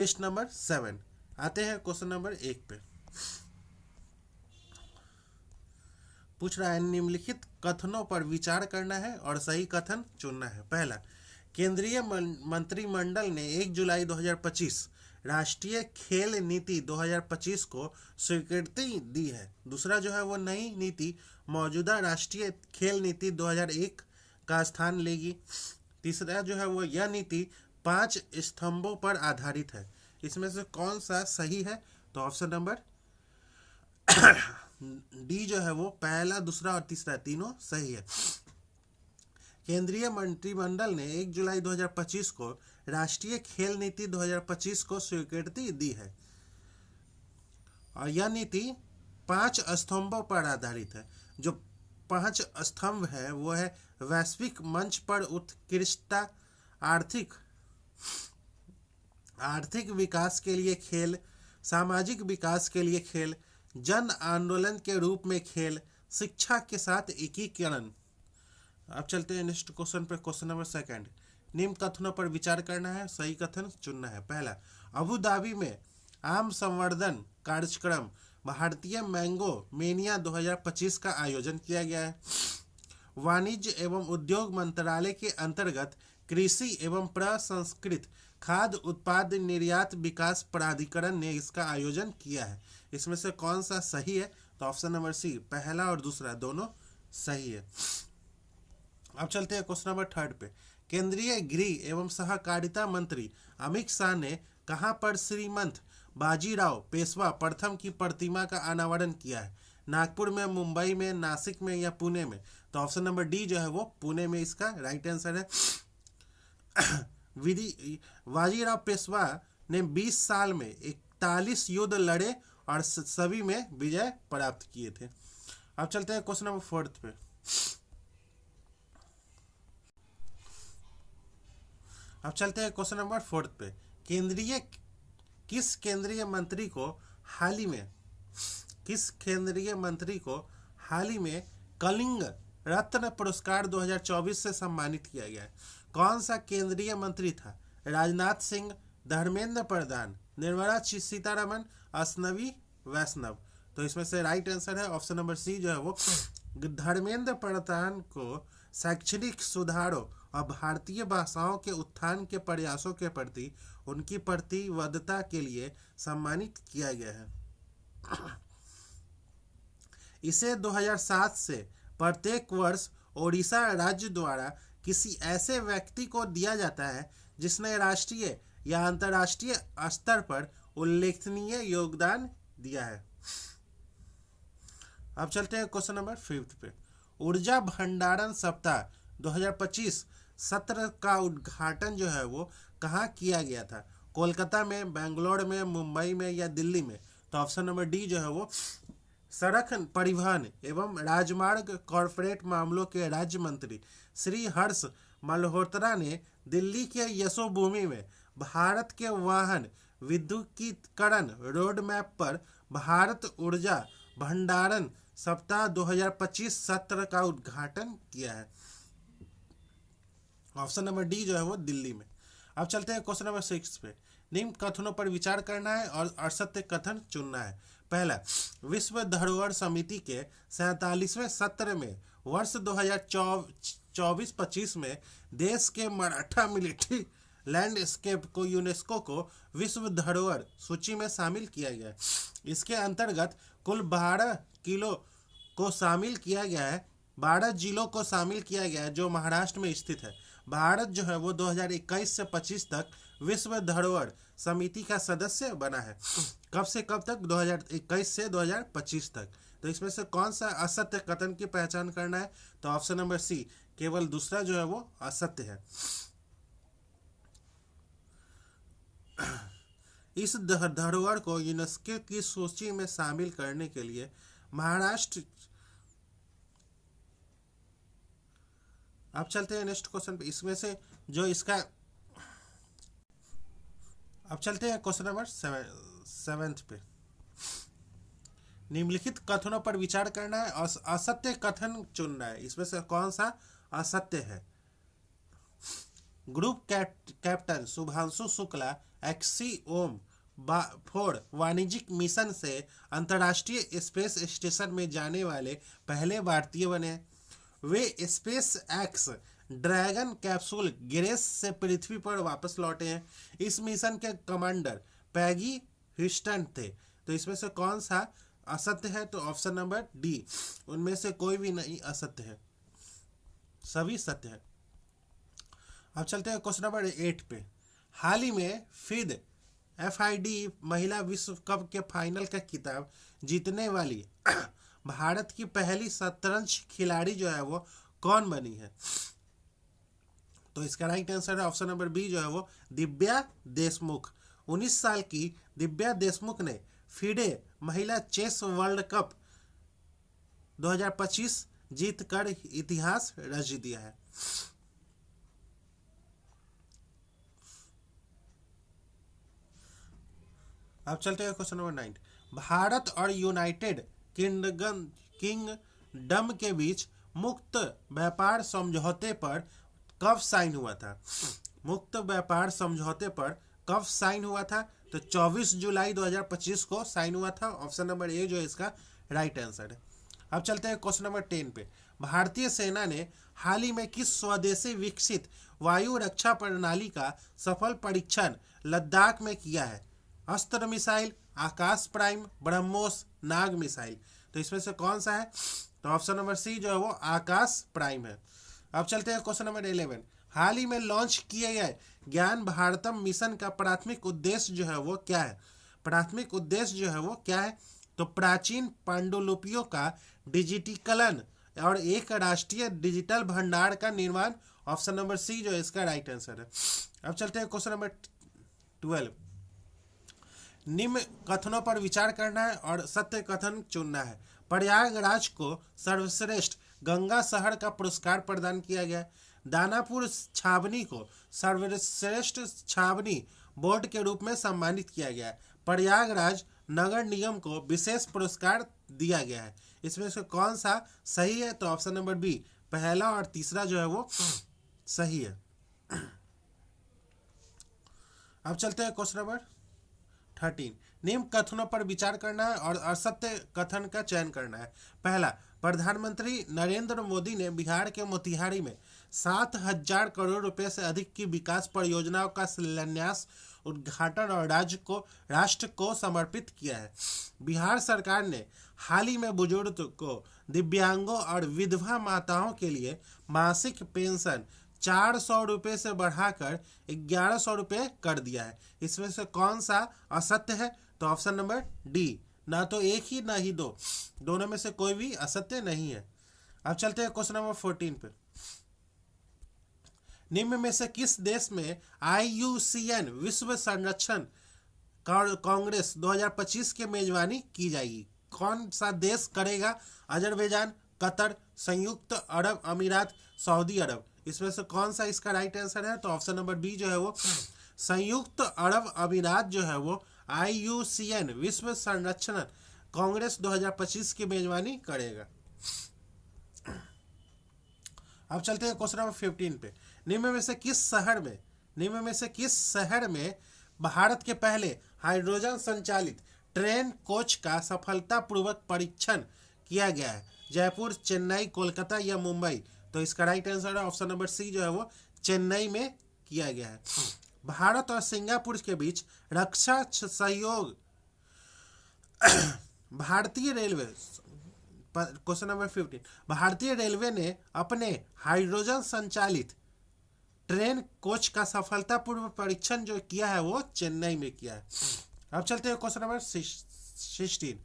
Question number 7 आते हैं question number 1 पे। पूछ रहा है निम्नलिखित कथनों पर विचार करना है और सही कथन चुनना है। पहला, केंद्रीय मंत्रिमंडल ने 1 जुलाई 2025 राष्ट्रीय खेल नीति 2025 को स्वीकृति दी है। दूसरा जो है वो नई नीति मौजूदा राष्ट्रीय खेल नीति 2001 का स्थान लेगी। तीसरा जो है वो यह नीति 5 स्तंभों पर आधारित है। इसमें से कौन सा सही है? तो ऑप्शन नंबर डी जो है वो पहला, दूसरा और तीसरा तीनों सही है। केंद्रीय मंत्रिमंडल ने 1 जुलाई 2025 को राष्ट्रीय खेल नीति 2025 को स्वीकृति दी है और यह नीति 5 स्तंभों पर आधारित है। जो 5 स्तंभ है वो है वैश्विक मंच पर उत्कृष्टता, आर्थिक विकास के लिए खेल, सामाजिक विकास के लिए खेल, जन आंदोलन के रूप में खेल, शिक्षा के साथ एकीकरण। अब चलते हैं नेक्स्ट क्वेश्चन पर। क्वेश्चन नंबर 2, निम्न कथनों पर विचार करना है, सही कथन चुनना है। पहला, अबू धाबी में आम संवर्धन कार्यक्रम भारतीय मैंगो मेनिया 2025 का आयोजन किया गया है। वाणिज्य एवं उद्योग मंत्रालय के अंतर्गत कृषि एवं प्रसंस्कृत खाद्य उत्पाद निर्यात विकास प्राधिकरण ने इसका आयोजन किया है। इसमें से कौन सा सही है? तो ऑप्शन नंबर सी, पहला और दूसरा दोनों सही है। अब चलते हैं क्वेश्चन नंबर 3 पे। केंद्रीय गृह एवं सहकारिता मंत्री अमित शाह ने कहां पर श्रीमंत बाजीराव पेशवा प्रथम की प्रतिमा का अनावरण किया है? नागपुर में, मुंबई में, नासिक में या पुणे में? तो ऑप्शन नंबर डी जो है वो पुणे में इसका राइट आंसर है। बाजीराव पेशवा ने 20 साल में 41 युद्ध लड़े और सभी में विजय प्राप्त किए थे। अब चलते हैं क्वेश्चन नंबर 4 पे। अब चलते हैं क्वेश्चन नंबर 4 पे। किस केंद्रीय मंत्री को हाल ही में कलिंग रत्न पुरस्कार 2024 से सम्मानित किया गया है? कौन सा केंद्रीय मंत्री था? राजनाथ सिंह, धर्मेंद्र प्रधान, निर्मला सीतारमण, अश्विनी वैष्णव? तो इसमें से राइट आंसर है ऑप्शन नंबर सी जो है वो धर्मेंद्र प्रधान को शैक्षणिक सुधारों और भारतीय भाषाओं के उत्थान के प्रयासों के प्रति उनकी प्रतिबद्धता के लिए सम्मानित किया गया है। इसे 2007 से प्रत्येक वर्ष ओडिशा राज्य द्वारा किसी ऐसे व्यक्ति को दिया जाता है जिसने राष्ट्रीय या अंतर्राष्ट्रीय स्तर पर उल्लेखनीय योगदान दिया है। अब चलते हैं क्वेश्चन नंबर 5 पे। ऊर्जा भंडारण सप्ताह 2025 सत्र का उद्घाटन जो है वो कहाँ किया गया था? कोलकाता में, बेंगलोर में, मुंबई में या दिल्ली में? तो ऑप्शन नंबर डी जो है वो सड़क परिवहन एवं राजमार्ग कॉरपोरेट मामलों के राज्य मंत्री श्री हर्ष मल्होत्रा ने दिल्ली के यशोभूमि में भारत के वाहन विद्युतीकरण रोड मैप पर भारत ऊर्जा भंडारण सप्ताह 2025 सत्र का उद्घाटन किया है। ऑप्शन नंबर डी जो है वो दिल्ली में। अब चलते हैं क्वेश्चन नंबर 6 पे। निम्न कथनों पर विचार करना है और असत्य कथन चुनना है। पहला, विश्व धरोहर समिति के 47वें सत्र में वर्ष 2024-25 में देश के मराठा मिलिट्री लैंडस्केप को यूनेस्को को विश्व धरोहर सूची में शामिल किया गया। इसके अंतर्गत कुल 12 जिलों को शामिल किया गया है जो महाराष्ट्र में स्थित है। भारत जो है वो 2021 से 25 तक विश्व धरोहर समिति का सदस्य बना है। कब से कब तक? 2021 से 2025 तक। तो इसमें से कौन सा असत्य कथन की पहचान करना है? तो ऑप्शन नंबर सी, केवल दूसरा जो है वो असत्य है। इस धरोहर को यूनेस्को की सूची में शामिल करने के लिए महाराष्ट्र। अब चलते हैं नेक्स्ट क्वेश्चन पे। इसमें से जो इसका अब चलते हैं क्वेश्चन नंबर 7 पे। निम्नलिखित कथनों पर विचार करना है और असत्य कथन चुनना है। इसमें से कौन सा असत्य है? Group captain Shubhanshu Shukla axiom 4 वाणिज्यिक मिशन से अंतर्राष्ट्रीय स्पेस स्टेशन में जाने वाले पहले भारतीय बने। वे SpaceX Dragon capsule Grace से पृथ्वी पर वापस लौटे हैं। इस मिशन के कमांडर पैगी ह्यूस्टन थे। तो इसमें से कौन सा असत्य है? तो ऑप्शन नंबर डी, उनमें से कोई भी नहीं असत्य है, सभी सत्य है। अब चलते हैं क्वेश्चन नंबर 8 पे। हाल ही में फिद FID महिला विश्व कप के फाइनल का खिताब जीतने वाली भारत की पहली शतरंज खिलाड़ी जो है वो कौन बनी है? तो इसका राइट आंसर है ऑप्शन नंबर बी, जो है वो दिव्या देशमुख। 19 साल की दिव्या देशमुख ने फिडे महिला चेस वर्ल्ड कप 2025 जीतकर इतिहास रच दिया है। अब चलते हैं क्वेश्चन नंबर 9। भारत और यूनाइटेड किंगडम के बीच मुक्त व्यापार समझौते पर कब साइन हुआ था? मुक्त व्यापार समझौते पर कब साइन हुआ था? तो 24 जुलाई 2025 को साइन हुआ था। ऑप्शन नंबर ए जो है इसका राइट आंसर है। अब चलते हैं क्वेश्चन नंबर 10 पे। भारतीय सेना ने हाल ही में किस स्वदेशी विकसित वायु रक्षा प्रणाली का सफल परीक्षण लद्दाख में किया है? अस्त्र मिसाइल, आकाश प्राइम, ब्रह्मोस, नाग मिसाइल। तो इसमें से कौन सा है? तो ऑप्शन नंबर सी जो है वो आकाश प्राइम है। अब चलते हैं क्वेश्चन नंबर 11। हाल ही में लॉन्च किए गए ज्ञान भारतम मिशन का प्राथमिक उद्देश्य जो है वो क्या है? प्राथमिक उद्देश्य जो है वो क्या है? तो प्राचीन पांडुलिपियों का डिजिटीकरण और एक राष्ट्रीय डिजिटल भंडार का निर्माण। ऑप्शन नंबर सी जो है इसका राइट आंसर है। अब चलते हैं क्वेश्चन नंबर 12। निम्न कथनों पर विचार करना है और सत्य कथन चुनना है। प्रयागराज को सर्वश्रेष्ठ गंगा शहर का पुरस्कार प्रदान किया गया। दानापुर छावनी को सर्वश्रेष्ठ छावनी बोर्ड के रूप में सम्मानित किया गया। प्रयागराज नगर निगम को विशेष पुरस्कार दिया गया है। इसमें से कौन सा सही है? तो ऑप्शन नंबर बी, पहला और तीसरा जो है वो सही है। अब चलते हैं क्वेश्चन नंबर 13। निम्न कथनों पर विचार करना है और असत्य कथन का चयन करना है। पहला, प्रधानमंत्री नरेंद्र मोदी ने बिहार के मोतिहारी में 7,000 करोड़ रुपए से अधिक की विकास परियोजनाओं का शिलान्यास, उद्घाटन और राष्ट्र को समर्पित किया है। बिहार सरकार ने हाल ही में बुजुर्गों, दिव्यांगों और विधवा माताओं के लिए मासिक पेंशन 400 रुपये से बढ़ाकर 1100 रुपये कर दिया है। इसमें से कौन सा असत्य है? तो ऑप्शन नंबर डी, ना तो एक ही ना ही दो, दोनों में से कोई भी असत्य नहीं है। अब चलते हैं क्वेश्चन नंबर 14 पे। निम्न में से किस देश में IUCN विश्व संरक्षण कांग्रेस 2025 की मेजबानी की जाएगी? कौन सा देश करेगा? अजरबैजान, कतर, संयुक्त अरब अमीरात, सऊदी अरब। इसमें से कौन सा इसका राइट आंसर है? तो ऑप्शन नंबर बी जो है वो संयुक्त अरब अमीरात जो है वो IUCN विश्व संरक्षण कांग्रेस 2025 की मेजबानी करेगा। अब चलते हैं क्वेश्चन नंबर 15 पे। निम्न में से किस शहर में भारत के पहले हाइड्रोजन संचालित ट्रेन कोच का सफलतापूर्वक परीक्षण किया गया है? जयपुर, चेन्नई, कोलकाता या मुंबई। तो इसका राइट आंसर है ऑप्शन नंबर सी जो है वो चेन्नई में किया गया है। भारत और सिंगापुर के बीच रक्षा सहयोग भारतीय रेलवे, क्वेश्चन नंबर 15, भारतीय रेलवे ने अपने हाइड्रोजन संचालित ट्रेन कोच का सफलतापूर्वक परीक्षण जो किया है वो चेन्नई में किया है। अब चलते हैं क्वेश्चन नंबर 16।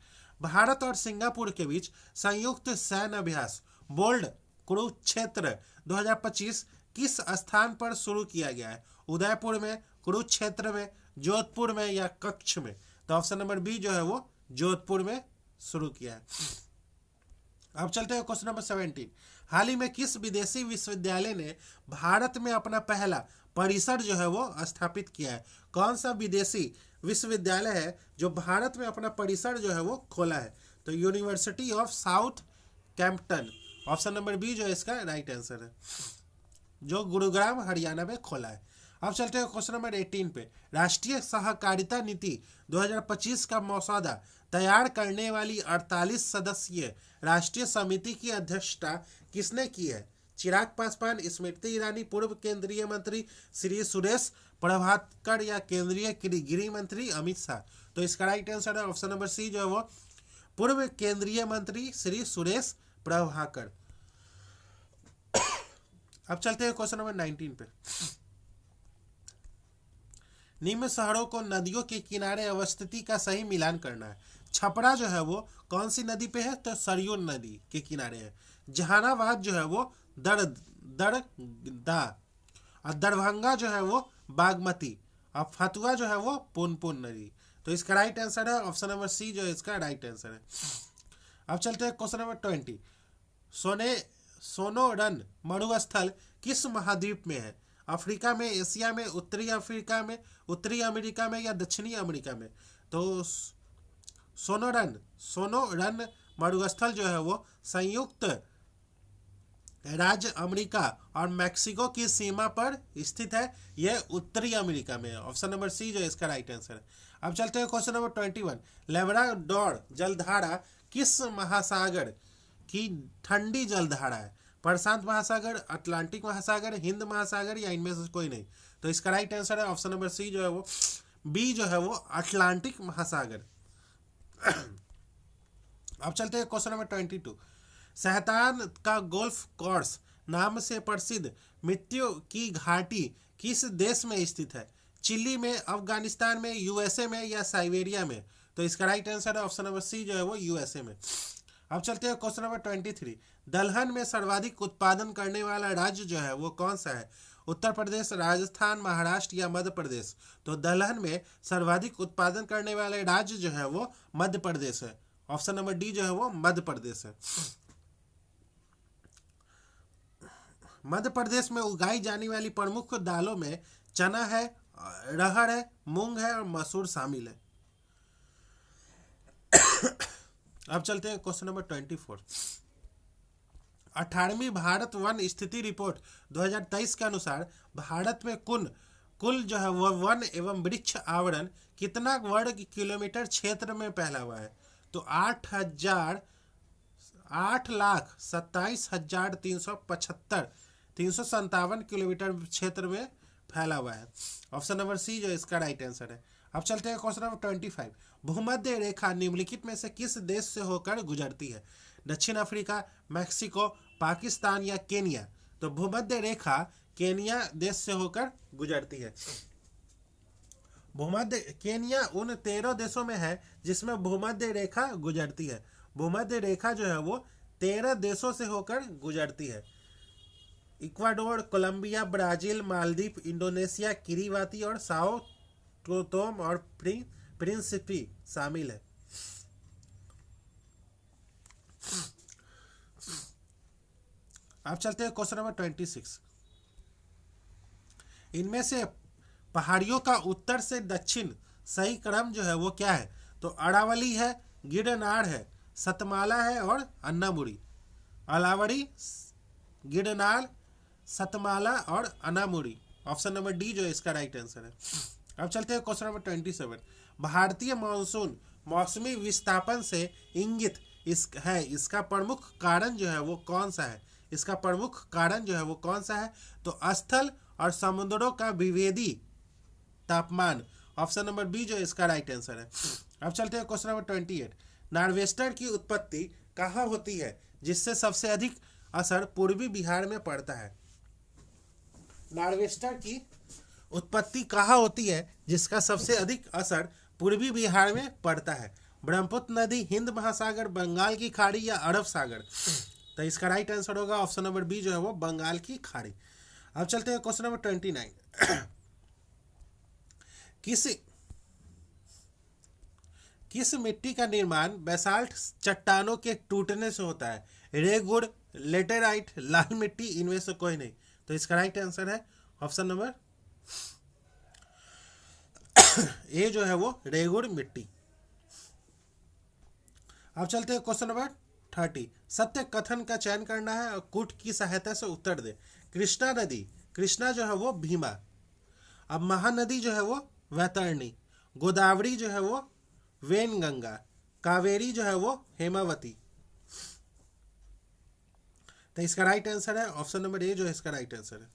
भारत और सिंगापुर के बीच संयुक्त सैन्य अभ्यास बोल्ड कुरुक्षेत्र 2025 किस स्थान पर शुरू किया गया है? उदयपुर में, कुरुक्षेत्र में, जोधपुर में या कच्छ में। तो ऑप्शन नंबर बी जो है वो जोधपुर में शुरू किया है। अब चलते हैं क्वेश्चन नंबर 17। हाल ही में किस विदेशी विश्वविद्यालय ने भारत में अपना पहला परिसर जो है वो स्थापित किया है? कौन सा विदेशी विश्वविद्यालय है जो भारत में अपना परिसर जो है वो खोला है? तो University of Southampton, option number B जो है इसका राइट आंसर है, जो गुरुग्राम हरियाणा में खोला है। अब चलते हैं क्वेश्चन नंबर 18 पे। राष्ट्रीय सहकारिता नीति 2025 का मसौदा तैयार करने वाली 48 सदस्यीय राष्ट्रीय समिति की अध्यक्षता किसने की है? चिराग पासवान, स्मृति ईरानी, पूर्व केंद्रीय मंत्री श्री सुरेश प्रभाकर या केंद्रीय गृह मंत्री अमित शाह? तो इसका राइट आंसर है ऑप्शन नंबर सी जो है वो पूर्व केंद्रीय मंत्री श्री सुरेश प्रभाकर। अब चलते हैं क्वेश्चन नंबर 19 पे। निम्न शहरों को नदियों के किनारे अवस्थिति का सही मिलान करना है। छपरा जो है वो कौन सी नदी पे है? तो सरयू नदी के किनारे है। जहानाबाद जो है वो दरदा, और दरभंगा जो है वो बागमती, और फतुआ जो है वो पुनपुन नदी। तो इसका राइट आंसर है ऑप्शन नंबर सी जो इसका राइट आंसर है। अब चलते हैं क्वेश्चन नंबर 20। सोनोरन मरुस्थल किस महाद्वीप में है? अफ्रीका में, एशिया में, उत्तरी अफ्रीका में, उत्तरी अमेरिका में या दक्षिणी अमेरिका में? तो सोनोरन मरुस्थल जो है वो संयुक्त राज्य अमेरिका और मैक्सिको की सीमा पर स्थित है। यह उत्तरी अमेरिका में है। ऑप्शन नंबर सी जो इसका राइट आंसर है। अब चलते हैं क्वेश्चन नंबर 21। लेब्राडोर जलधारा किस महासागर की ठंडी जलधारा है? प्रशांत महासागर, अटलांटिक महासागर, हिंद महासागर या इनमें से कोई नहीं? तो इसका राइट आंसर है ऑप्शन नंबर सी जो है वो बी जो है वो अटलांटिक महासागर। अब चलते हैं क्वेश्चन नंबर 22। सहतान का गोल्फ कोर्स नाम से प्रसिद्ध मृत्यु की घाटी किस देश में स्थित है? चिली में, अफगानिस्तान में, यूएसए में या साइबेरिया में? तो इसका राइट आंसर है ऑप्शन नंबर सी जो है वो यूएसए में। अब चलते हैं क्वेश्चन नंबर 23। दलहन में सर्वाधिक उत्पादन करने वाला राज्य जो है वो कौन सा है? उत्तर प्रदेश, राजस्थान, महाराष्ट्र या मध्य प्रदेश? तो दलहन में सर्वाधिक उत्पादन करने वाले राज्य जो है वो मध्य प्रदेश है। ऑप्शन नंबर डी जो है वो मध्य प्रदेश है। मध्य प्रदेश में उगाई जाने वाली प्रमुख दालों में चना है, अरहर है, मूंग है और मसूर शामिल है। अब चलते हैं क्वेश्चन नंबर 24। 18वीं भारत वन स्थिति रिपोर्ट 2023 के अनुसार भारत में कुल जो है वह वन एवं वृक्ष आवरण कितना वर्ग किलोमीटर क्षेत्र में फैला हुआ है? तो 8,27,357 किलोमीटर क्षेत्र में फैला हुआ है। ऑप्शन नंबर सी जो इसका राइट आंसर है। अब चलते हैं क्वेश्चन नंबर 25। भूमध्य रेखा निम्नलिखित में से किस देश से होकर गुजरती है? दक्षिण अफ्रीका, मैक्सिको, पाकिस्तान या केनिया? तो भूमध्य रेखा केनिया देश से होकर गुजरती है। केनिया उन 13 देशों में है जिसमें भूमध्य रेखा गुजरती है। भूमध्य रेखा जो है वो 13 देशों से होकर गुजरती है। Ecuador, Colombia, Brazil, Maldives, Indonesia, Kiribati और साओ टोम और प्रिंसिपी शामिल है। अब चलते हैं क्वेश्चन नंबर 26। इनमें से पहाड़ियों का उत्तर से दक्षिण सही क्रम जो है वो क्या है? तो अरावली है, गिरनार है, सतमाला है और अन्नामुड़ी। अरावली, गिरनार, सतमाला और अन्नामुड़ी। ऑप्शन नंबर डी जो इसका राइट आंसर है। अब चलते हैं क्वेश्चन नंबर 27। भारतीय मानसून मौसमी विस्थापन से इंगित इसका प्रमुख कारण जो है वो कौन सा है? इसका प्रमुख कारण जो है वो कौन सा है? तो स्थल और समुद्रों का विभेदी तापमान। ऑप्शन नंबर बी जो इसका राइट आंसर है। अब चलते हैं क्वेश्चन नंबर 28। नार्वेस्टर की उत्पत्ति कहाँ होती है जिससे सबसे अधिक असर पूर्वी बिहार में पड़ता है? नार्वेस्टर की उत्पत्ति कहाँ होती है जिसका सबसे अधिक असर पूर्वी बिहार में पड़ता है? ब्रह्मपुत्र नदी, हिंद महासागर, बंगाल की खाड़ी या अरब सागर? तो इसका राइट आंसर होगा ऑप्शन नंबर बी जो है वो बंगाल की खाड़ी। अब चलते हैं क्वेश्चन नंबर 29। किस मिट्टी का निर्माण बेसाल्ट चट्टानों के टूटने से होता है? रेगुड़, लेटेराइट, लाल मिट्टी, इनमें से कोई नहीं? तो इसका राइट आंसर है ऑप्शन नंबर ए जो है वो रेगुड़ मिट्टी। अब चलते हैं क्वेश्चन नंबर 30। सत्य कथन का चयन करना है और कूट की सहायता से उत्तर दे। कृष्णा नदी, कृष्णा जो है वो भीमा, अब महानदी जो है वो वैतरणी, गोदावरी जो है वो वेनगंगा, कावेरी जो है वो हेमावती। तो इसका राइट आंसर है ऑप्शन नंबर ए जो है इसका राइट आंसर है।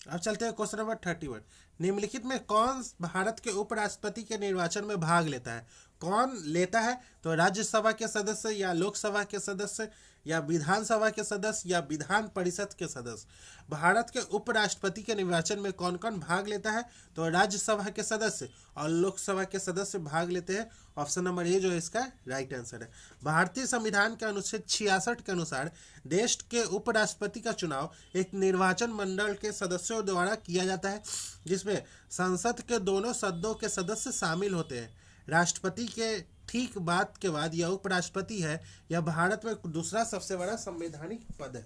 अब चलते हैं क्वेश्चन नंबर 31। निम्नलिखित में कौन भारत के उपराष्ट्रपति के निर्वाचन में भाग लेता है? कौन लेता है? तो राज्यसभा के सदस्य या लोकसभा के सदस्य या विधानसभा के सदस्य या विधान परिषद के सदस्य। भारत के उपराष्ट्रपति के निर्वाचन में कौन कौन भाग लेता है? तो राज्यसभा के सदस्य और लोकसभा के सदस्य भाग लेते हैं। ऑप्शन नंबर ए जो है इसका राइट आंसर है। भारतीय संविधान के अनुच्छेद 66 के अनुसार देश के उपराष्ट्रपति का चुनाव एक निर्वाचन मंडल के सदस्यों द्वारा किया जाता है, जिसमें संसद के दोनों सदनों के सदस्य शामिल होते हैं। राष्ट्रपति के ठीक बात के बाद यह उपराष्ट्रपति है। यह भारत में दूसरा सबसे बड़ा संवैधानिक पद है।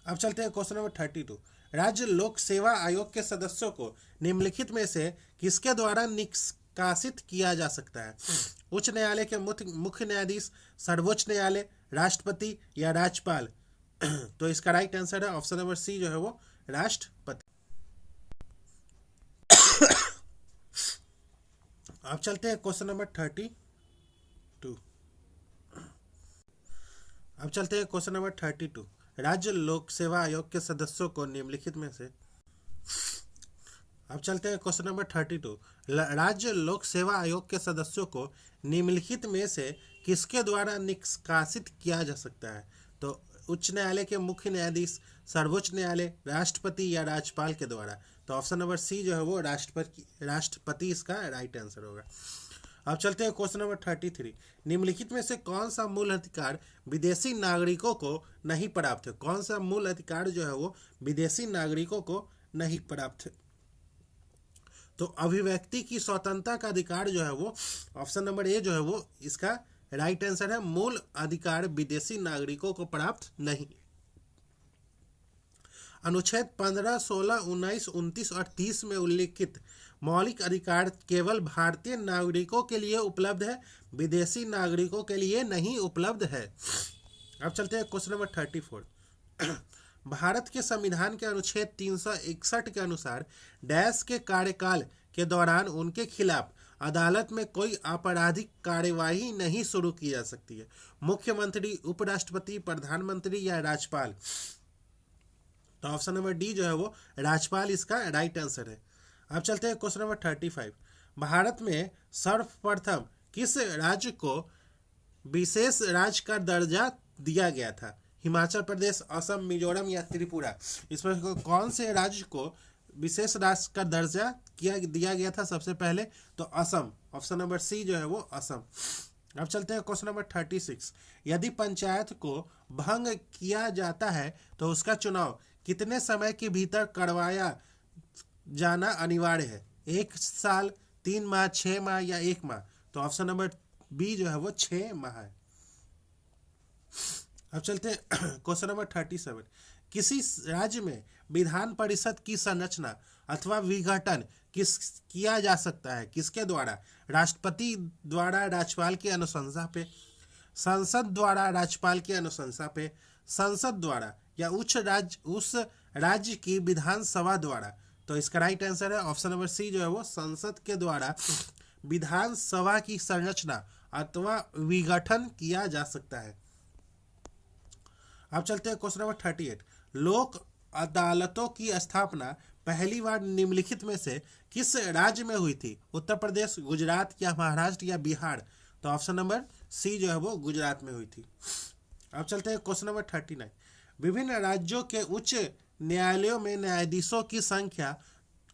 अब चलते हैं क्वेश्चन नंबर 32। राज्य लोक सेवा आयोग के सदस्यों को निम्नलिखित में से किसके द्वारा निष्कासित किया जा सकता है? उच्च न्यायालय के मुख्य न्यायाधीश, सर्वोच्च न्यायालय, राष्ट्रपति या राज्यपाल। तो इसका राइट आंसर है ऑप्शन नंबर सी जो है वो राष्ट्रपति। अब चलते हैं क्वेश्चन नंबर 32। अब चलते हैं क्वेश्चन नंबर 32। राज्य लोक सेवा आयोग के सदस्यों को निम्नलिखित में से। अब चलते हैं क्वेश्चन नंबर 32। राज्य लोक सेवा आयोग के सदस्यों को निम्नलिखित में से किसके द्वारा निष्कासित किया जा सकता है? तो उच्च न्यायालय के मुख्य न्यायाधीश, सर्वोच्च न्यायालय, राष्ट्रपति या राज्यपाल के द्वारा। तो ऑप्शन नंबर सी जो है वो राष्ट्रपति इसका राइट आंसर होगा। अब चलते हैं क्वेश्चन नंबर 33। निम्नलिखित में से कौन सा मूल अधिकार विदेशी नागरिकों को नहीं प्राप्त है? कौन सा मूल अधिकार जो है वो विदेशी नागरिकों को नहीं प्राप्त है? तो अभिव्यक्ति की स्वतंत्रता का अधिकार जो है वो ऑप्शन नंबर ए जो है वो इसका राइट आंसर है। मूल अधिकार विदेशी नागरिकों को प्राप्त नहीं। अनुच्छेद 15, 16, 19, 29 और 30 में उल्लिखित मौलिक अधिकार केवल भारतीय नागरिकों के लिए उपलब्ध है, विदेशी नागरिकों के लिए नहीं उपलब्ध है। अब चलते हैं क्वेश्चन नंबर 34। भारत के संविधान के अनुच्छेद 361 के अनुसार डैश के कार्यकाल के दौरान उनके खिलाफ अदालत में कोई आपराधिक कार्यवाही नहीं शुरू की जा सकती है। मुख्यमंत्री, उपराष्ट्रपति, प्रधानमंत्री या राज्यपाल। तो ऑप्शन नंबर डी जो है वो राज्यपाल इसका राइट आंसर है। अब चलते हैं क्वेश्चन नंबर 35। भारत में सर्वप्रथम किस राज्य को विशेष राज्य का दर्जा दिया गया था? हिमाचल प्रदेश, असम, मिजोरम या त्रिपुरा। इसमें कौन से राज्य को विशेष राज्य का दर्जा दिया गया था सबसे पहले? तो असम। ऑप्शन नंबर सी जो है वो असम। अब चलते हैं क्वेश्चन नंबर 36। यदि पंचायत को भंग किया जाता है तो उसका चुनाव कितने समय के भीतर करवाया जाना अनिवार्य है? 1 साल, 3 माह, 6 माह या 1 माह। तो ऑप्शन नंबर बी जो है वो 6 माह है। अब चलते हैं क्वेश्चन नंबर 37। किसी राज्य में विधान परिषद की संरचना अथवा विघटन किया जा सकता है? किसके द्वारा? राष्ट्रपति द्वारा राज्यपाल की अनुशंसा पे, संसद द्वारा राज्यपाल की अनुशंसा पे, संसद द्वारा या उस राज्य की विधानसभा द्वारा। तो इसका राइट आंसर है ऑप्शन नंबर सी जो है वो संसद के द्वारा विधानसभा की संरचना अथवा विघटन किया जा सकता है। अब चलते हैं क्वेश्चन नंबर 38। लोक अदालतों की स्थापना पहली बार निम्नलिखित में से किस राज्य में हुई थी? उत्तर प्रदेश, गुजरात या महाराष्ट्र या बिहार। तो ऑप्शन नंबर सी जो है वो गुजरात में हुई थी। अब चलते हैं क्वेश्चन नंबर 39। विभिन्न राज्यों के उच्च न्यायालयों में न्यायाधीशों की संख्या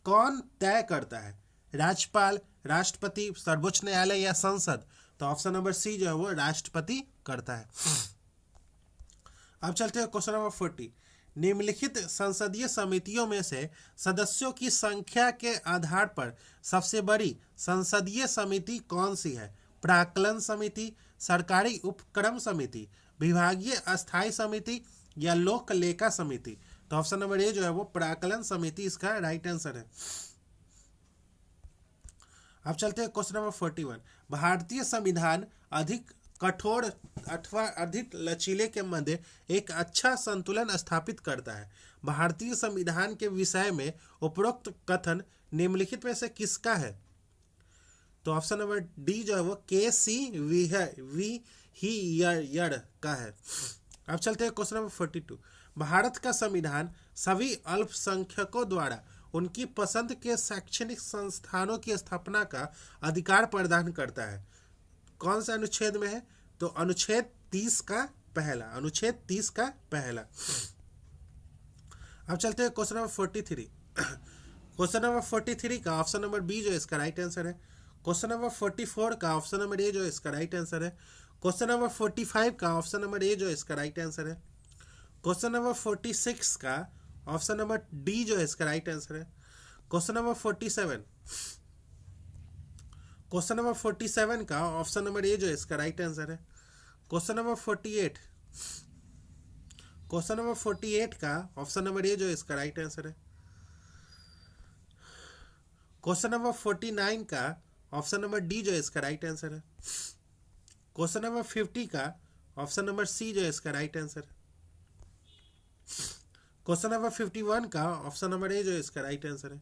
कौन तय करता है? राज्यपाल, राष्ट्रपति, सर्वोच्च न्यायालय या संसद। तो ऑप्शन नंबर सी जो है वो राष्ट्रपति करता है। अब चलते हैं क्वेश्चन नंबर 40। निम्नलिखित संसदीय समितियों में से सदस्यों की संख्या के आधार पर सबसे बड़ी संसदीय समिति कौन सी है? प्राक्कलन समिति, सरकारी उपक्रम समिति, विभागीय अस्थायी समिति या लोक लेखा समिति। तो ऑप्शन नंबर ए जो है वो प्राक्कलन समिति इसका राइट आंसर है। अब चलते हैं क्वेश्चन नंबर 41। भारतीय संविधान कठोर अथवा अधिक लचीले के मध्य एक अच्छा संतुलन स्थापित करता है। भारतीय संविधान के विषय में उपरोक्त कथन निम्नलिखित में से किसका है? तो ऑप्शन नंबर डी जो है वो के.सी. वीहियर का है। अब चलते हैं क्वेश्चन नंबर 42। भारत का संविधान सभी अल्पसंख्यकों द्वारा उनकी पसंद के शैक्षणिक संस्थानों की स्थापना का अधिकार प्रदान करता है। कौन सा अनुच्छेद में है? तो अनुच्छेद 30 का पहला, अनुच्छेद 30 का पहला। अब चलते हैं क्वेश्चन नंबर 43। क्वेश्चन नंबर 43 का ऑप्शन नंबर बी जो इसका राइट आंसर है। क्वेश्चन नंबर 44 का ऑप्शन नंबर ए जो इसका राइट आंसर है। क्वेश्चन नंबर 45 का ऑप्शन नंबर ए जो इसका राइट आंसर है। क्वेश्चन नंबर 46 का ऑप्शन नंबर डी जो इसका राइट आंसर है। क्वेश्चन नंबर 47, क्वेश्चन नंबर 47 का ऑप्शन नंबर ए जो इसका राइट आंसर है। क्वेश्चन नंबर 48, क्वेश्चन नंबर 48 का ऑप्शन नंबर ए जो इसका राइट आंसर है। क्वेश्चन नंबर 49 का ऑप्शन नंबर डी जो इसका राइट आंसर है। क्वेश्चन नंबर 50 का ऑप्शन नंबर सी जो इसका राइट आंसर है। क्वेश्चन नंबर 51 का ऑप्शन नंबर ए जो इसका राइट आंसर है।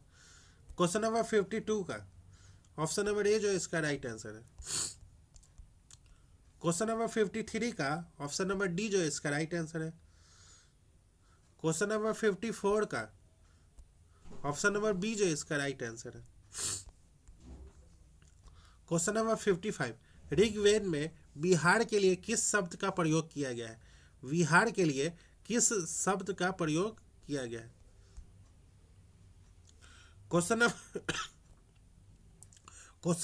क्वेश्चन नंबर 52 का ऑप्शन नंबर ए जो इसका राइट आंसर है। क्वेश्चन नंबर 53 का ऑप्शन नंबर डी जो इसका राइट आंसर है। क्वेश्चन नंबर 54 का ऑप्शन नंबर बी जो इसका राइट आंसर है। क्वेश्चन नंबर 55, ऋग्वेद में बिहार के लिए किस शब्द का प्रयोग किया गया है? बिहार के लिए किस शब्द का प्रयोग किया गया है? क्वेश्चन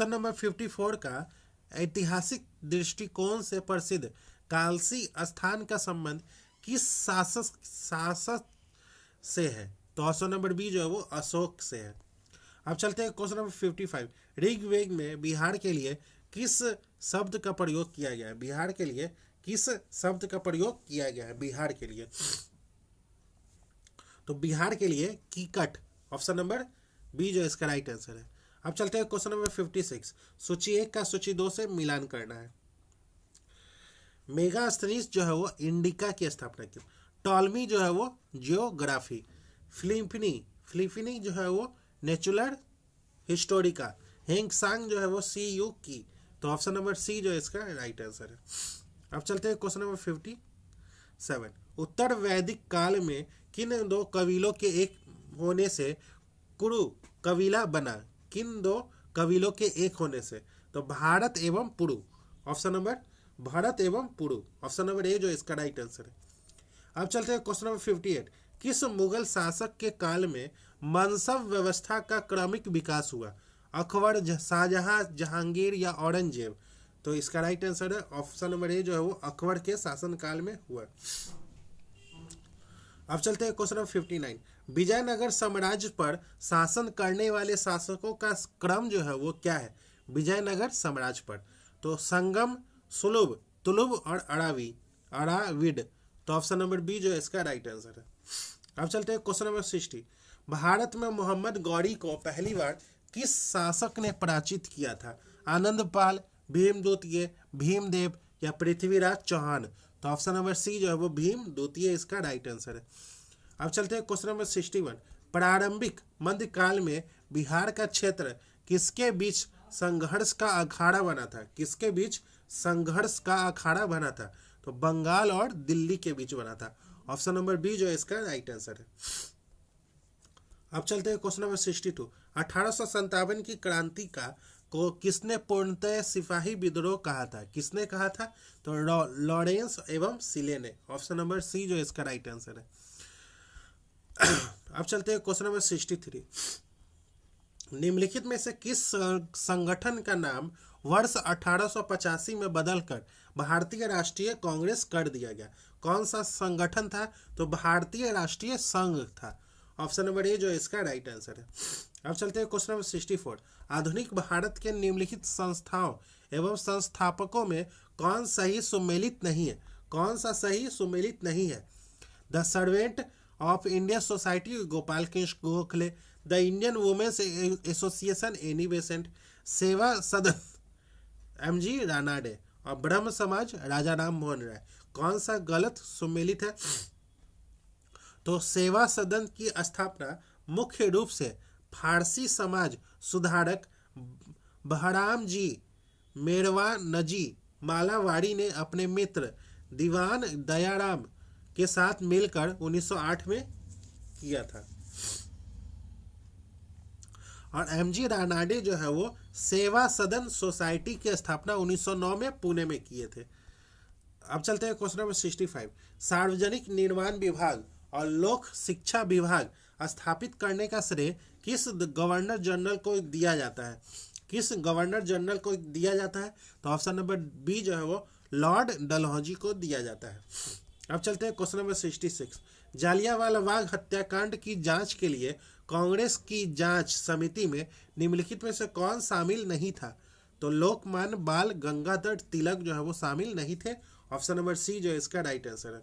नंबर 54 का ऐतिहासिक दृष्टिकोण से प्रसिद्ध कालसी स्थान का संबंध किस शासक से है? तो ऑप्शन नंबर बी जो है वो अशोक से है। अब चलते हैं क्वेश्चन नंबर 55, ऋग्वेद में बिहार के लिए किस शब्द का प्रयोग किया गया है? बिहार के लिए किस शब्द का प्रयोग किया गया है? बिहार के लिए, तो बिहार के लिए कीकट, ऑप्शन नंबर बी जो इसका राइट आंसर है। अब चलते हैं क्वेश्चन नंबर 56, सूची 1 का सूची 2 से मिलान करना है। मेगास्थनीज जो है वो इंडिका की स्थापना की। टॉलमी जो है वो जियोग्राफी। फिलिपिनी जो है वो नेचुरल हिस्टोरिका। हेंगसांग जो है वो सी युग की। तो ऑप्शन नंबर सी जो इसका राइट आंसर है। अब चलते हैं क्वेश्चन नंबर 57, उत्तर वैदिक काल में किन दो कबीलों के एक होने से कुरु कबीला बना? किन दो कबीलों के एक होने से? तो भारत एवं पुरु, ऑप्शन नंबर भारत एवं पुरु, ऑप्शन नंबर ए जो इसका राइट आंसर है। अब चलते हैं क्वेश्चन नंबर 58, किस मुगल शासक के काल में मनसब व्यवस्था का क्रमिक विकास हुआ? अकबर, शाहजहां, जहांगीर या औरंगजेब? तो इसका राइट आंसर है ऑप्शन नंबर ए जो है वो अकबर के शासन काल में हुआ। अब चलते हैं क्वेश्चन नंबर 59, विजयनगर साम्राज्य पर शासन करने वाले शासकों का क्रम जो है वो क्या है? विजयनगर साम्राज्य पर तो संगम, सुलभ, तुलुभ और अराविड। तो ऑप्शन नंबर बी जो इसका राइट आंसर है। अब चलते हैं क्वेश्चन नंबर 60, भारत में मोहम्मद गौरी को पहली बार किस शासक ने पराजित किया था? आनंदपाल, भीम द्वितीय, भीमदेव या पृथ्वीराज चौहान? तो ऑप्शन नंबर सी जो है वो भीम द्वितीय इसका राइट आंसर है। अब चलते हैं क्वेश्चन नंबर 61, प्रारंभिक मध्यकाल में बिहार का क्षेत्र किसके बीच संघर्ष का अखाड़ा बना था? किसके बीच संघर्ष का अखाड़ा बना था? तो बंगाल और दिल्ली के बीच बना था। ऑप्शन नंबर बी जो इसका राइट आंसर है। अब चलते हैं क्वेश्चन नंबर 62, 1857 की क्रांति को किसने पूर्णतः सिपाही विद्रोह कहा था? किसने कहा था? तो लॉरेंस एवं सिले ने। ऑप्शन नंबर सी जो इसका राइट आंसर है। अब चलते हैं क्वेश्चन नंबर 63, निम्नलिखित में से किस संगठन का नाम वर्ष 1885 में बदलकर भारतीय राष्ट्रीय कांग्रेस कर दिया गया? कौन सा संगठन था? तो भारतीय राष्ट्रीय संघ था। ऑप्शन नंबर ए जो इसका राइट आंसर है। अब चलते हैं क्वेश्चन नंबर 64, आधुनिक भारत के निम्नलिखित संस्थाओं एवं संस्थापकों में कौन सही सुमेलित नहीं है? कौन सा सही सुमेलित नहीं है? The Servant of India Society Gopal Krishna Gokhale, the Indian Women's Association Annie Besant, Seva Sadan MG Ranade. और ब्रह्म समाज राजा राम मोहन राय। कौन सा गलत सुमेलित है? तो सेवा सदन की स्थापना मुख्य रूप से फारसी समाज सुधारक बहराम जी मेरवानजी मालावाड़ी ने अपने मित्र दीवान दयाराम के साथ मिलकर 1908 में किया था। और एमजी रानाडे जो है वो सेवा सदन सोसाइटी की स्थापना 1909 में पुणे में किए थे। अब चलते हैं क्वेश्चन नंबर 65। सार्वजनिक निर्माण विभाग और लोक शिक्षा विभाग स्थापित करने का श्रेय किस गवर्नर जनरल को दिया जाता है? किस गवर्नर जनरल को दिया जाता है? तो ऑप्शन नंबर बी जो है वो लॉर्ड डलहौजी को दिया जाता है। अब चलते हैं क्वेश्चन नंबर 66। जालियांवाला बाग हत्याकांड की जांच के लिए कांग्रेस की जांच समिति में निम्नलिखित में से कौन शामिल नहीं था? तो लोकमान्य बाल गंगाधर तिलक जो है वो शामिल नहीं थे। ऑप्शन नंबर सी जो है इसका राइट आंसर है।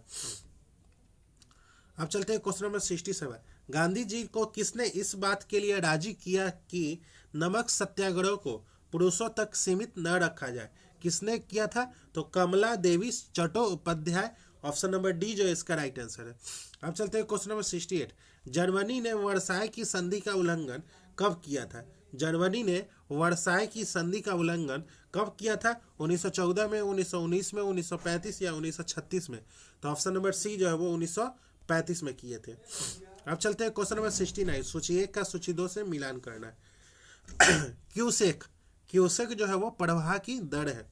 अब चलते हैं क्वेश्चन नंबर 67। गांधी जी को किसने इस बात के लिए राजी किया कि नमक सत्याग्रह को पुरुषों तक सीमित न रखा जाए? किसने किया था? तो कमला देवी चट्टोपाध्याय। ऑप्शन नंबर डी जो है इसका राइट आंसर है। अब चलते हैं क्वेश्चन नंबर 68। जर्मनी ने वर्साय की संधि का उल्लंघन कब किया था? जर्मनी ने वर्साय की संधि का उल्लंघन कब किया था? 1914 में, 1919 में, 1935 या 1936 में? तो ऑप्शन नंबर सी जो है वो 1935 में किए थे। अब चलते हैं क्वेश्चन नंबर 69। सूची 1 का सूची 2 से मिलान करना है। क्यूसेक जो है वो प्रवाह की दर है।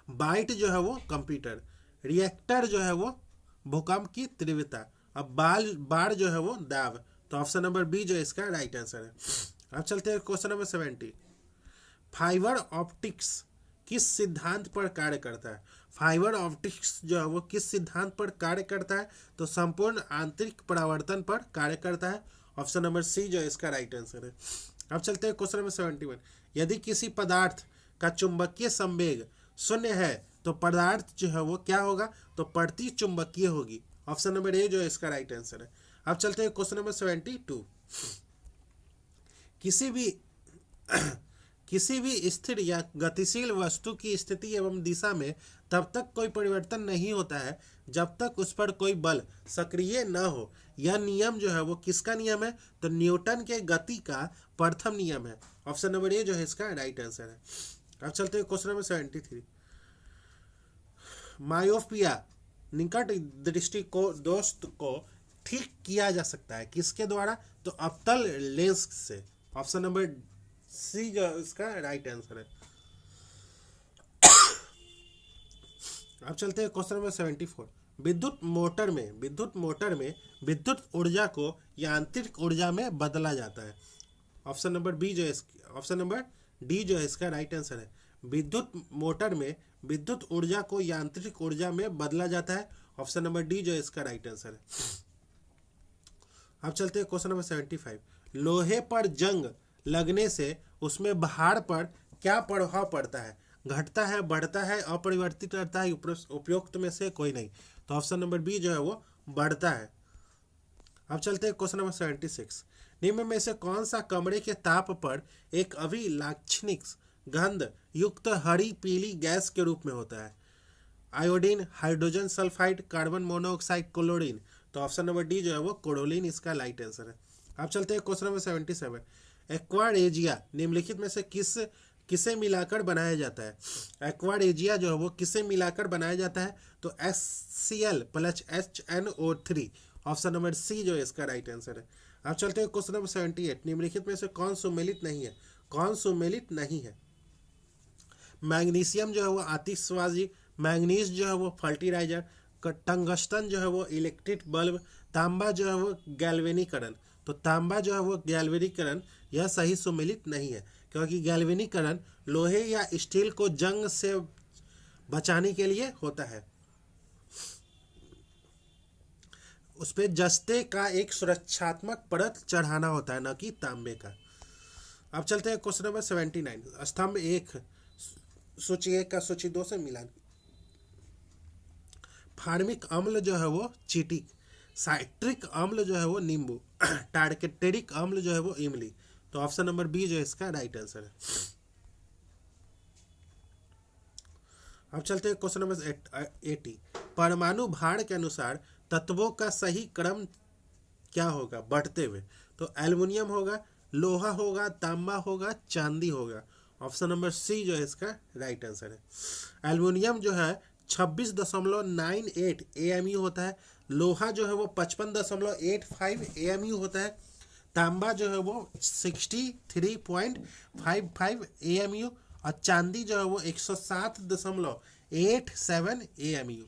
बाइट जो है वो कंप्यूटर। रिएक्टर जो है वो भूकंप की तीव्रता। अब बार जो है वो दाब। तो ऑप्शन नंबर बी जो है इसका राइट आंसर है। अब चलते हैं क्वेश्चन नंबर 70। फाइबर ऑप्टिक्स किस सिद्धांत पर कार्य करता है? फाइबर ऑप्टिक्स जो है वो किस सिद्धांत पर कार्य करता है? तो संपूर्ण आंतरिक परावर्तन पर कार्य करता है। ऑप्शन नंबर सी जो है इसका राइट आंसर है। अब चलते हैं क्वेश्चन नंबर 71। यदि किसी पदार्थ का चुंबकीय संवेग 0 है तो पदार्थ जो है वो क्या होगा? तो प्रति चुंबकीय होगी। ऑप्शन नंबर ए जो है इसका राइट आंसर है। अब चलते हैं क्वेश्चन नंबर 72। किसी भी स्थिर या गतिशील वस्तु की स्थिति एवं दिशा में तब तक कोई परिवर्तन नहीं होता है जब तक उस पर कोई बल सक्रिय न हो। यह नियम जो है वो किसका नियम है? तो न्यूटन के गति का प्रथम नियम है। ऑप्शन नंबर ए जो है इसका राइट आंसर है। अब चलते हैं क्वेश्चन नंबर 73। मायोपिया निकट दृष्टि को दोस्त को ठीक किया जा सकता है किसके द्वारा? तो अवतल लेंस से। ऑप्शन नंबर सी जो इसका राइट आंसर है। अब चलते हैं क्वेश्चन नंबर 74। विद्युत मोटर में विद्युत ऊर्जा को यांत्रिक ऊर्जा में बदला जाता है। ऑप्शन नंबर बी जो है ऑप्शन नंबर डी जो है इसका राइट आंसर है। विद्युत मोटर में विद्युत ऊर्जा को यांत्रिक ऊर्जा में बदला जाता है। ऑप्शन नंबर डी जो है इसका राइट आंसर है। अब चलते हैं क्वेश्चन नंबर 75। लोहे पर जंग लगने से उसमें भार पर क्या प्रभाव पड़ता है? घटता है, बढ़ता है, अपरिवर्तित रहता है? उपयुक्त में से कोई नहीं। तो ऑप्शन नंबर बी जो है वो बढ़ता है। अब चलते हैं क्वेश्चन नंबर 76। निम्न में से कौन सा कमरे के ताप पर एक अभिलाक्षणिक गंध युक्त हरी पीली गैस के रूप में होता है? Iodine, hydrogen sulphide, carbon monoxide, chlorine? तो ऑप्शन नंबर डी जो है वो क्लोरीन इसका राइट आंसर है। अब चलते हैं क्वेश्चन नंबर 77। एक्वारेजिया निम्नलिखित में से किसे मिलाकर बनाया जाता है? एक्वारेजिया जो है वो किसे मिलाकर बनाया जाता है? तो HCl + HNO3। Option number C जो है इसका राइट आंसर है। अब चलते हैं क्वेश्चन नंबर 78। निम्नलिखित में से कौन सुमेलित नहीं है? कौन सुमेलित नहीं है? मैग्नीशियम जो है वो आतिशबाजी, मैंगनीज जो है वो फर्टिलाइजर, टंगस्टन जो है वो इलेक्ट्रिक बल्ब, तांबा जो है वो गैल्वेनीकरण। तो तांबा जो है वो गैल्वेनीकरण यह सही सुमेलित नहीं है क्योंकि गैल्वेनीकरण लोहे या स्टील को जंग से बचाने के लिए होता है। उस पर जस्ते का एक सुरक्षात्मक परत चढ़ाना होता है, न कि तांबे का। अब चलते हैं क्वेश्चन नंबर 79। स्तंभ 1 सूची 1 का सूची 2 से मिलान। फार्मिक अम्ल जो है वो चीटी, साइट्रिक अम्ल जो है वो नींबू, टार्केटेरिक अम्ल जो है वो इमली। तो ऑप्शन नंबर बी जो है इसका राइट आंसर है। अब चलते हैं क्वेश्चन नंबर 80। परमाणु भार के अनुसार तत्वों का सही क्रम क्या होगा बढ़ते हुए? तो एल्युमिनियम होगा, लोहा होगा, तांबा होगा, चांदी होगा। ऑप्शन नंबर सी जो है इसका राइट आंसर है। एल्युमिनियम जो है 26.98 AMU होता है। लोहा जो है वो 55.85 AMU होता है। तांबा जो है वो 63.55 AMU और चांदी जो है वो 107.87 AMU।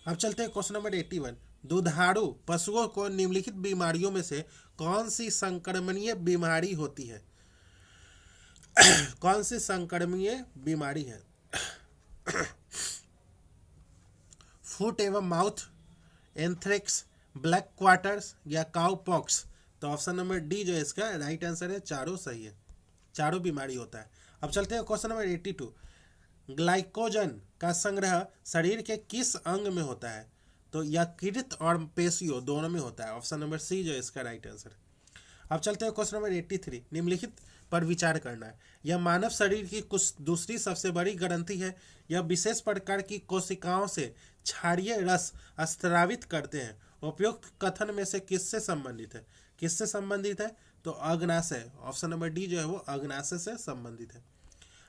अब चलते हैं क्वेश्चन नंबर 81। दुधारू पशुओं को निम्नलिखित बीमारियों में से कौन सी संक्रमणीय बीमारी होती है? कौन सी संक्रमणीय बीमारी है? फुट एवं माउथ, एंथ्रेक्स, ब्लैक क्वार्टर्स या काउ पॉक्स। तो ऑप्शन नंबर डी जो है इसका राइट आंसर है। चारों सही है, चारों बीमारी होता है। अब चलते हैं क्वेश्चन नंबर 82। ग्लाइकोजन का संग्रह शरीर के किस अंग में होता है? तो यकृत और पेशियों दोनों में होता है। ऑप्शन नंबर सी जो है इसका राइट आंसर। अब चलते हैं क्वेश्चन नंबर 83। निम्नलिखित पर विचार करना है। यह मानव शरीर की कुछ दूसरी सबसे बड़ी ग्रंथि है। यह विशेष प्रकार की कोशिकाओं से क्षारीय रस स्रावित करते हैं। उपयुक्त कथन में से किससे संबंधित है? किससे संबंधित है? तो अग्नाशय। ऑप्शन नंबर डी जो है वो अग्नाशय से संबंधित है।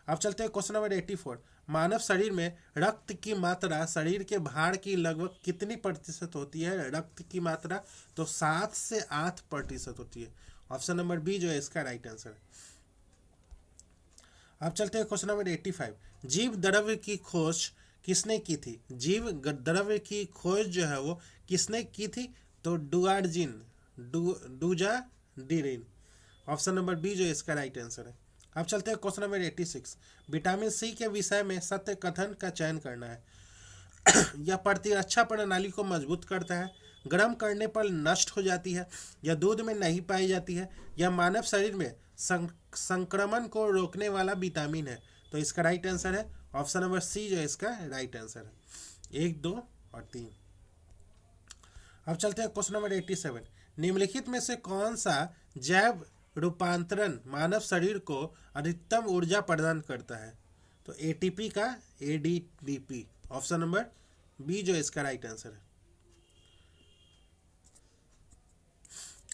अब चलते हैं क्वेश्चन नंबर 84। मानव शरीर में रक्त की मात्रा शरीर के भार की लगभग कितनी प्रतिशत होती है? रक्त की मात्रा तो 7 से 8% होती है। ऑप्शन नंबर बी जो है इसका राइट आंसर है। अब चलते हैं क्वेश्चन नंबर 85। जीव द्रव्य की खोज किसने की थी? जीव द्रव्य की खोज जो है वो किसने की थी? तो डूजाडिन। ऑप्शन नंबर बी जो इसका राइट आंसर है। अब चलते हैं क्वेश्चन नंबर 86। विटामिन सी के विषय में सत्य कथन का चयन करना है। यह प्रतिरक्षा प्रणाली को मजबूत करता है, गर्म करने पर नष्ट हो जाती है, या दूध में नहीं पाई जाती है, या मानव शरीर में संक्रमण को रोकने वाला विटामिन है। तो इसका राइट आंसर है ऑप्शन नंबर सी जो है इसका राइट आंसर है। 1, 2 और 3। अब चलते हैं क्वेश्चन नंबर 87। निम्नलिखित में से कौन सा जैव रूपांतरण मानव शरीर को अधिकतम ऊर्जा प्रदान करता है? तो एटीपी का एडीपी। ऑप्शन नंबर बी जो इसका राइट आंसर है।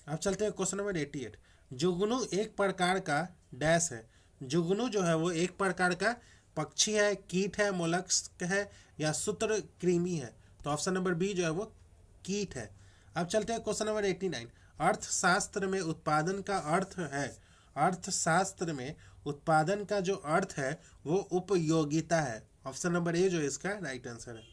अब चलते हैं क्वेश्चन नंबर 88। जुगनू एक प्रकार का डैश है। जुगनू जो है वो एक प्रकार का पक्षी है, कीट है, मोलस्क है, या सूत्रकृमि है। तो ऑप्शन नंबर बी जो है वो कीट है। अब चलते हैं क्वेश्चन नंबर 89। अर्थशास्त्र में उत्पादन का अर्थ है। अर्थशास्त्र में उत्पादन का जो अर्थ है वो उपयोगिता है। ऑप्शन नंबर ए जो इसका राइट आंसर है।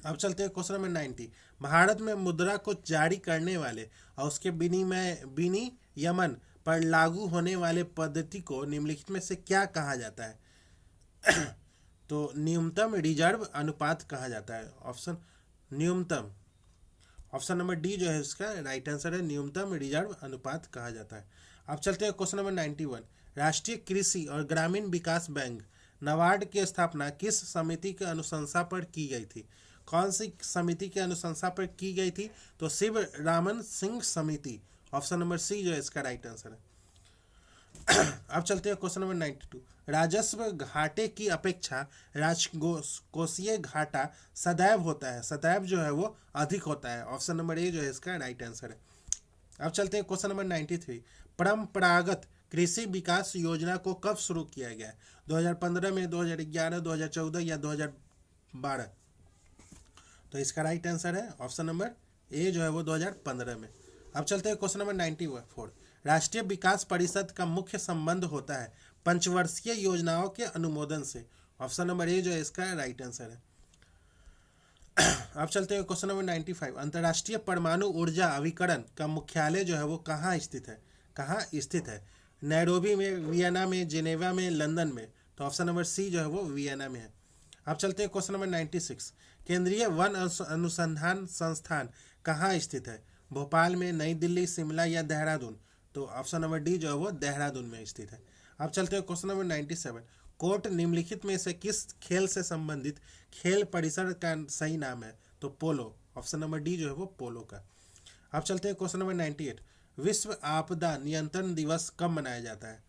अब चलते हैं क्वेश्चन नंबर 90। भारत में मुद्रा को जारी करने वाले और उसके विनियमन पर लागू होने वाले पद्धति को निम्नलिखित में से क्या कहा जाता है? तो न्यूनतम रिजर्व अनुपात कहा जाता है। ऑप्शन न्यूनतम। ऑप्शन नंबर डी जो है इसका राइट आंसर है। न्यूनतम रिजर्व अनुपात कहा जाता है। अब चलते हैं क्वेश्चन नंबर 91। राष्ट्रीय कृषि और ग्रामीण विकास बैंक नाबार्ड की स्थापना किस समिति के अनुशंसा पर की गई थी? कौन सी समिति के अनुशंसा पर की गई थी? तो शिव रामन सिंह समिति। ऑप्शन नंबर सी जो है इसका राइट आंसर है। अब चलते हैं क्वेश्चन नंबर 92। राजस्व घाटे की अपेक्षा राजकोषीय घाटा सदैव होता है। सदैव जो है वो अधिक होता है। ऑप्शन नंबर ए जो है इसका राइट आंसर है। अब चलते हैं क्वेश्चन नंबर 93। परंपरागत कृषि विकास योजना को कब शुरू किया गया? 2015 में, 2011, 2014 या 2012? तो इसका राइट आंसर है ऑप्शन नंबर ए जो है वो 2015 में। अब चलते हैं क्वेश्चन नंबर 94। राष्ट्रीय विकास परिषद का मुख्य संबंध होता है पंचवर्षीय योजनाओं के अनुमोदन से। ऑप्शन नंबर ए जो है इसका राइट आंसर है। अब चलते हैं क्वेश्चन नंबर 95। अंतर्राष्ट्रीय परमाणु ऊर्जा अभिकरण का मुख्यालय जो है वो कहाँ स्थित है? कहाँ स्थित है? नैरोबी में, वियना में, जिनेवा में, लंदन में? तो ऑप्शन नंबर सी जो है वो वियना में है। अब चलते हैं क्वेश्चन नंबर 96। केंद्रीय वन अनुसंधान संस्थान कहाँ स्थित है? भोपाल में, नई दिल्ली, शिमला या देहरादून? तो ऑप्शन नंबर डी जो है वो देहरादून में स्थित है। अब चलते हैं क्वेश्चन नंबर 97। कोर्ट निम्नलिखित में से किस खेल से संबंधित खेल परिसर का सही नाम है? तो पोलो। ऑप्शन नंबर डी जो है वो पोलो का। अब चलते हैं क्वेश्चन नंबर 98। विश्व आपदा नियंत्रण दिवस कब मनाया जाता है?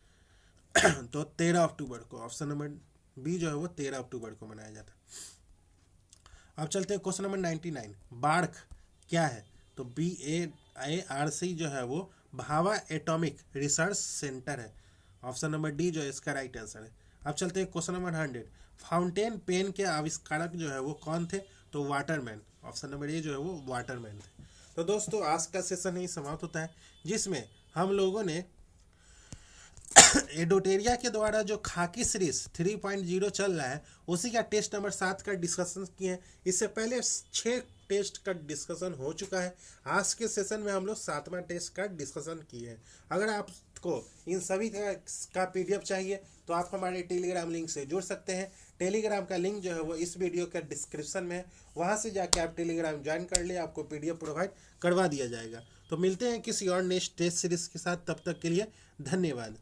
तो 13 अक्टूबर को, ऑप्शन नंबर बी जो है वो 13 अक्टूबर को मनाया जाता है। अब चलते हैं क्वेश्चन नंबर 99, बार्क क्या है? तो BARC जो है वो भाभा एटॉमिक रिसर्च सेंटर है। ऑप्शन नंबर डी जो है इसका राइट आंसर है। अब चलते हैं क्वेश्चन नंबर 100, फाउंटेन पेन के आविष्कारक जो है वो कौन थे? तो वाटरमैन। ऑप्शन नंबर ए जो है वो वाटरमैन थे। तो दोस्तों आज का सेशन ही समाप्त होता है, जिसमें हम लोगों ने एडोटेरिया के द्वारा जो खाकी सीरीज 3.0 चल रहा है उसी का टेस्ट नंबर 7 का डिस्कशन किए हैं। इससे पहले 6 टेस्ट का डिस्कशन हो चुका है। आज के सेशन में हम लोग 7वां टेस्ट का डिस्कशन किए हैं। अगर आपको इन सभी का PDF चाहिए तो आप हमारे टेलीग्राम लिंक से जुड़ सकते हैं। टेलीग्राम का लिंक जो है वो इस वीडियो के डिस्क्रिप्शन में है, वहाँ से जाके आप टेलीग्राम ज्वाइन कर ले, आपको PDF प्रोवाइड करवा दिया जाएगा। तो मिलते हैं किसी और नेक्स्ट टेस्ट सीरीज के साथ, तब तक के लिए धन्यवाद।